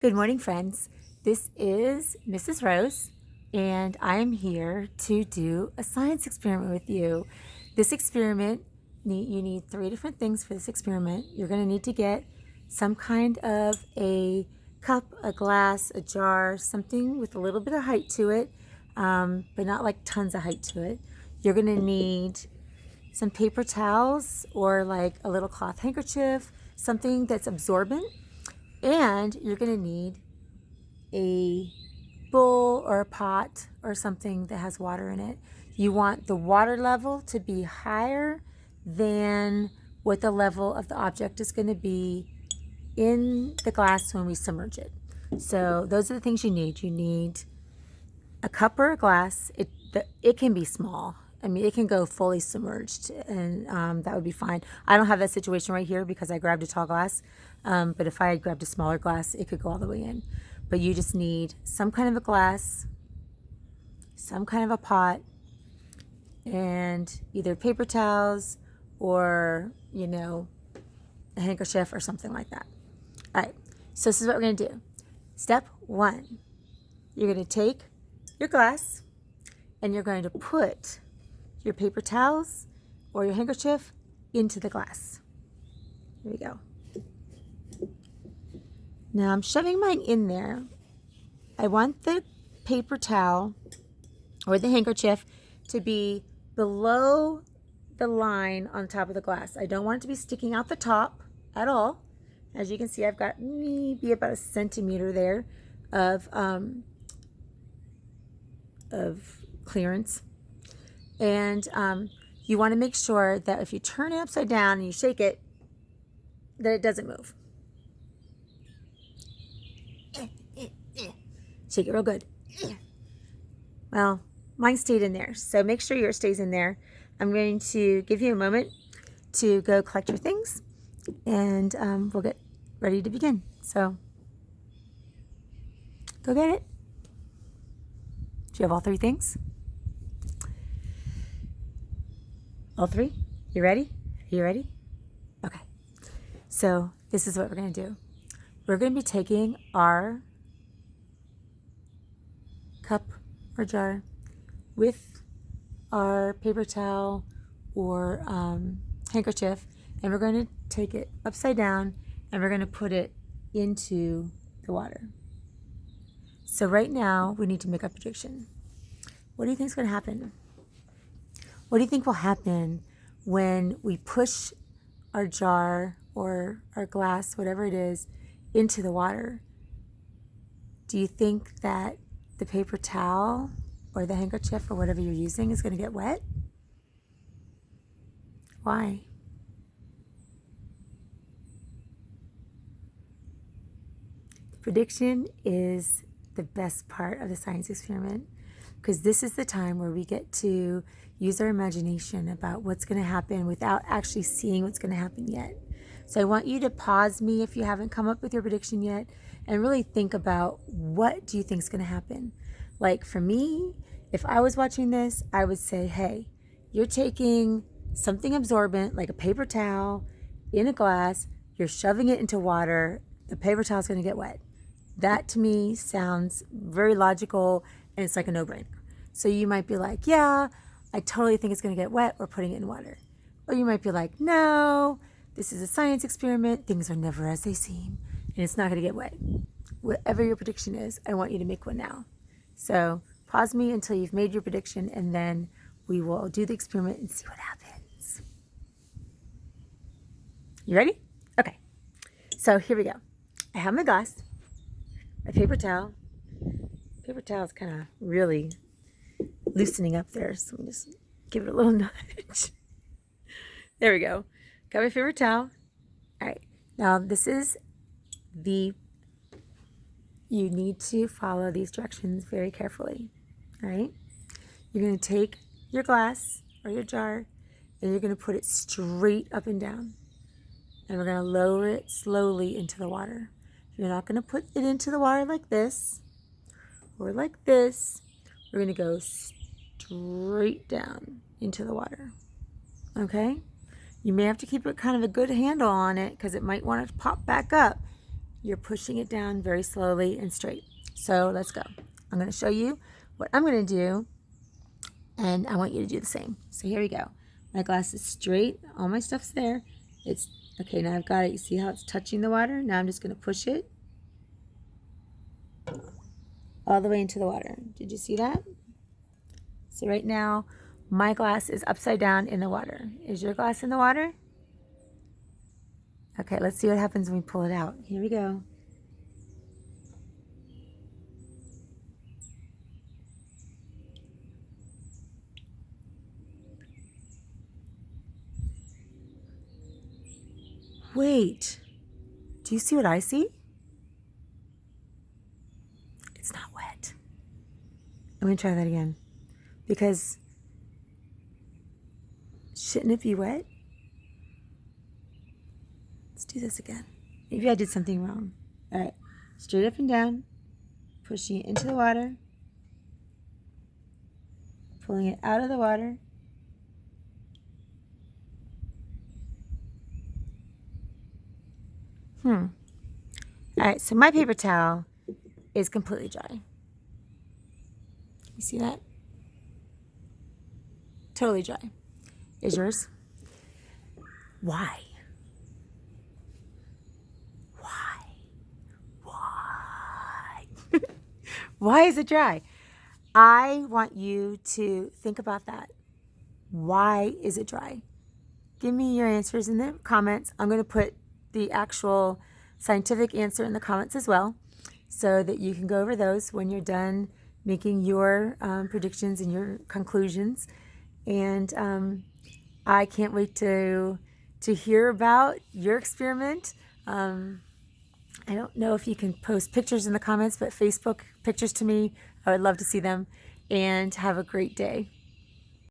Good morning, friends. This is Mrs. Rose, and I'm here to do a science experiment with you. This experiment, you need three different things for this experiment. You're going to need to get some kind of a cup, a glass, a jar, something with a little bit of height to it, but not like tons of height to it. You're going to need some paper towels or like a little cloth handkerchief, something that's absorbent. And you're going to need a bowl or a pot or something that has water in it. You want the water level to be higher than what the level of the object is going to be in the glass when we submerge it. So those are the things you need. You need a cup or a glass. It can be small. I mean, it can go fully submerged, and that would be fine. I don't have that situation right here because I grabbed a tall glass, but if I had grabbed a smaller glass, it could go all the way in. But you just need some kind of a glass, some kind of a pot, and either paper towels or, a handkerchief or something like that. All right, so this is what we're going to do. Step one, you're going to take your glass and you're going to put your paper towels or your handkerchief into the glass. Here we go. Now I'm shoving mine in there. I want the paper towel or the handkerchief to be below the line on top of the glass. I don't want it to be sticking out the top at all. As you can see, I've got maybe about a centimeter there of clearance. And you want to make sure that if you turn it upside down and you shake it, that it doesn't move. Shake it real good. Well, mine stayed in there, so make sure yours stays in there. I'm going to give you a moment to go collect your things, and we'll get ready to begin. So, go get it. Do you have all three things? All three? You ready? Are you ready? Okay. So this is what we're going to do. We're going to be taking our cup or jar with our paper towel or handkerchief, and we're going to take it upside down and we're going to put it into the water. So right now we need to make a prediction. What do you think is going to happen? What do you think will happen when we push our jar or our glass, whatever it is, into the water? Do you think that the paper towel or the handkerchief or whatever you're using is going to get wet? Why? The prediction is the best part of the science experiment, because this is the time where we get to use our imagination about what's going to happen without actually seeing what's going to happen yet. So I want you to pause me if you haven't come up with your prediction yet and really think about, what do you think is going to happen? Like for me, if I was watching this, I would say, hey, you're taking something absorbent like a paper towel in a glass, you're shoving it into water, the paper towel is going to get wet. That to me sounds very logical, and it's like a no-brainer. So you might be like, yeah, I totally think it's going to get wet. We're putting it in water. Or you might be like, no, this is a science experiment. Things are never as they seem, and it's not going to get wet. Whatever your prediction is, I want you to make one now. So pause me until you've made your prediction, and then we will do the experiment and see what happens. You ready? Okay. So here we go. I have my glass, my paper towel. Paper towel is kind of really loosening up there, so I'm just give it a little nudge. There we go. Got my paper towel. All right. Now this is you need to follow these directions very carefully. All right. You're going to take your glass or your jar and you're going to put it straight up and down. And we're going to lower it slowly into the water. You're not going to put it into the water like this or like this. We're going to go straight down into the water. Okay? You may have to keep it kind of a good handle on it because it might want to pop back up. You're pushing it down very slowly and straight. So let's go. I'm going to show you what I'm going to do, and I want you to do the same. So here we go. My glass is straight. All my stuff's there. It's okay. Now I've got it. You see how it's touching the water? Now I'm just going to push it all the way into the water. Did you see that? So right now, my glass is upside down in the water. Is your glass in the water? Okay, let's see what happens when we pull it out. Here we go. Wait, do you see what I see? It's not wet. I'm going to try that again. Because shouldn't it be wet? Let's do this again. Maybe I did something wrong. All right, straight up and down, pushing it into the water, pulling it out of the water. All right, so my paper towel is completely dry. You see that? Totally dry. Is yours? Why? Why is it dry? I want you to think about that. Why is it dry? Give me your answers in the comments. I'm going to put the actual scientific answer in the comments as well, so that you can go over those when you're done making your predictions and your conclusions. And I can't wait to hear about your experiment. I don't know if you can post pictures in the comments, but Facebook pictures to me, I would love to see them. And have a great day.